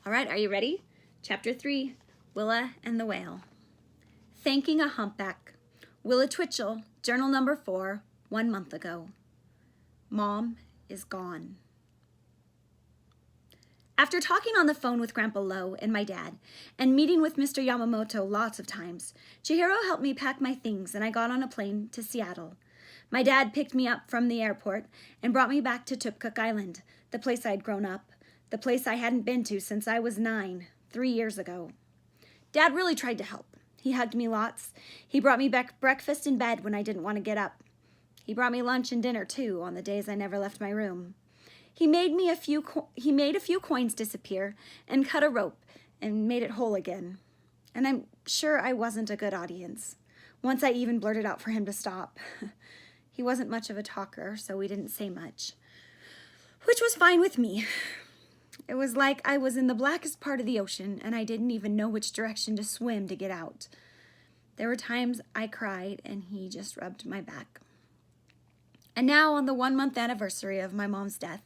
All right, are you ready? Chapter 3, Willa and the Whale. Thanking a Humpback. Willa Twitchell, journal number 4, 1 month ago. Mom is gone. After talking on the phone with Grandpa Lowe and my dad, and meeting with Mr. Yamamoto lots of times, Chihiro helped me pack my things and I got on a plane to Seattle. My dad picked me up from the airport and brought me back to Tupkuk Island, the place I'd grown up, the place I hadn't been to since I was 9, 3 years ago. Dad really tried to help. He hugged me lots. He brought me back breakfast in bed when I didn't want to get up. He brought me lunch and dinner too on the days I never left my room. He made a few coins disappear and cut a rope and made it whole again. And I'm sure I wasn't a good audience. Once I even blurted out for him to stop. He wasn't much of a talker, so we didn't say much, which was fine with me. It was like I was in the blackest part of the ocean and I didn't even know which direction to swim to get out. There were times I cried and he just rubbed my back. And now on the 1-month anniversary of my mom's death,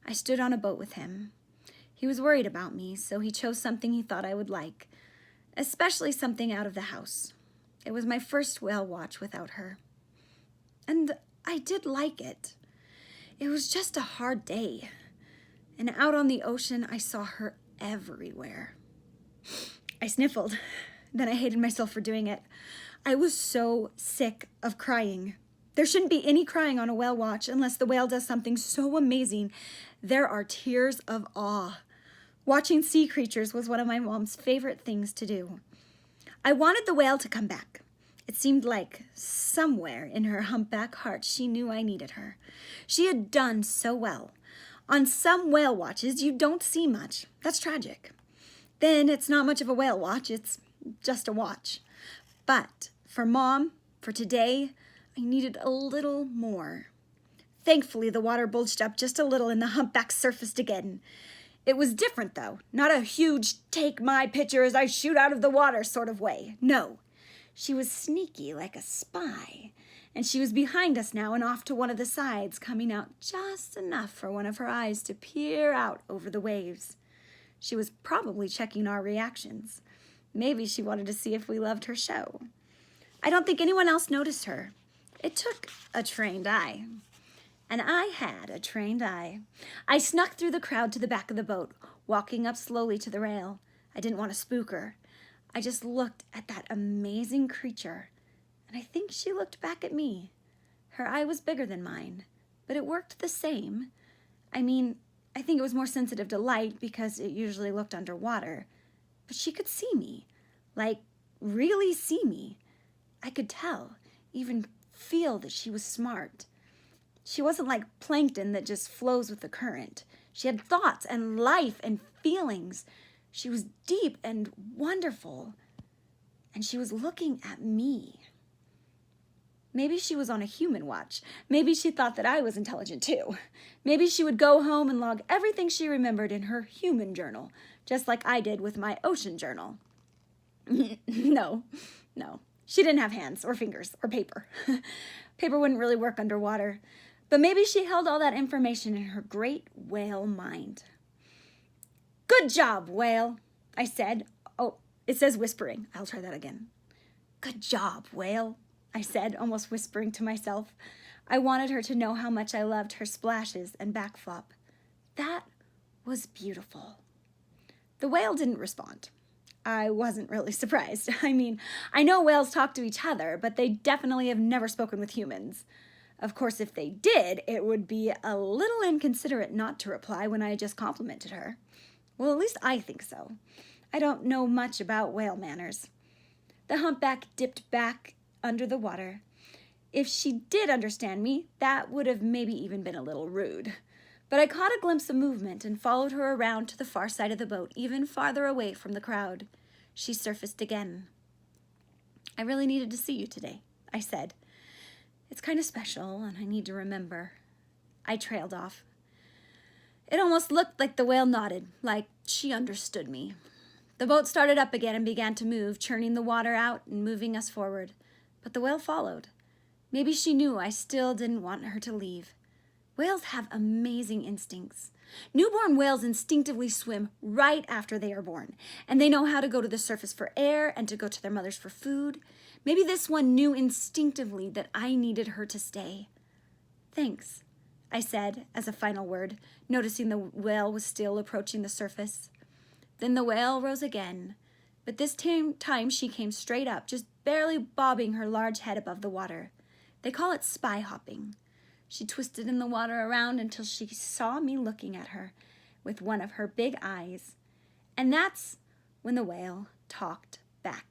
I stood on a boat with him. He was worried about me, so he chose something he thought I would like, especially something out of the house. It was my first whale watch without her. And I did like it. It was just a hard day. And out on the ocean, I saw her everywhere. I sniffled. Then I hated myself for doing it. I was so sick of crying. There shouldn't be any crying on a whale watch unless the whale does something so amazing. There are tears of awe. Watching sea creatures was one of my mom's favorite things to do. I wanted the whale to come back. It seemed like somewhere in her humpback heart she knew I needed her. She had done so well. On some whale watches, you don't see much. That's tragic. Then it's not much of a whale watch. It's just a watch. But for Mom, for today, I needed a little more. Thankfully, the water bulged up just a little and the humpback surfaced again. It was different, though. Not a huge take my picture as I shoot out of the water sort of way. No. She was sneaky like a spy. And she was behind us now and off to one of the sides, coming out just enough for one of her eyes to peer out over the waves. She was probably checking our reactions. Maybe she wanted to see if we loved her show. I don't think anyone else noticed her. It took a trained eye. And I had a trained eye. I snuck through the crowd to the back of the boat, walking up slowly to the rail. I didn't want to spook her. I just looked at that amazing creature. And I think she looked back at me. Her eye was bigger than mine, but it worked the same. I mean, I think it was more sensitive to light because it usually looked underwater. But she could see me, like really see me. I could tell, even feel that she was smart. She wasn't like plankton that just flows with the current. She had thoughts and life and feelings. She was deep and wonderful. And she was looking at me. Maybe she was on a human watch. Maybe she thought that I was intelligent too. She would go home and log everything she remembered in her human journal, just like I did with my ocean journal. No. She didn't have hands or fingers or paper. Paper wouldn't really work underwater. But maybe she held all that information in her great whale mind. Good job, whale, I said. Oh, it says whispering. I'll try that again. Good job, whale, I said, almost whispering to myself. I wanted her to know how much I loved her splashes and backflop. That was beautiful. The whale didn't respond. I wasn't really surprised. I mean, I know whales talk to each other, but they definitely have never spoken with humans. Of course, if they did, it would be a little inconsiderate not to reply when I just complimented her. Well, at least I think so. I don't know much about whale manners. The humpback dipped back under the water. If she did understand me, that would have maybe even been a little rude. But I caught a glimpse of movement and followed her around to the far side of the boat, even farther away from the crowd. She surfaced again. I really needed to see you today, I said. It's kind of special, and I need to remember. I trailed off. It almost looked like the whale nodded, like she understood me. The boat started up again and began to move, churning the water out and moving us forward. But the whale followed. Maybe she knew I still didn't want her to leave. Whales have amazing instincts. Newborn whales instinctively swim right after they are born, and they know how to go to the surface for air and to go to their mothers for food. Maybe this one knew instinctively that I needed her to stay. Thanks, I said as a final word, noticing the whale was still approaching the surface. Then the whale rose again, but this time she came straight up, just barely bobbing her large head above the water. They call it spy hopping. She twisted in the water around until she saw me looking at her with one of her big eyes. And that's when the whale talked back.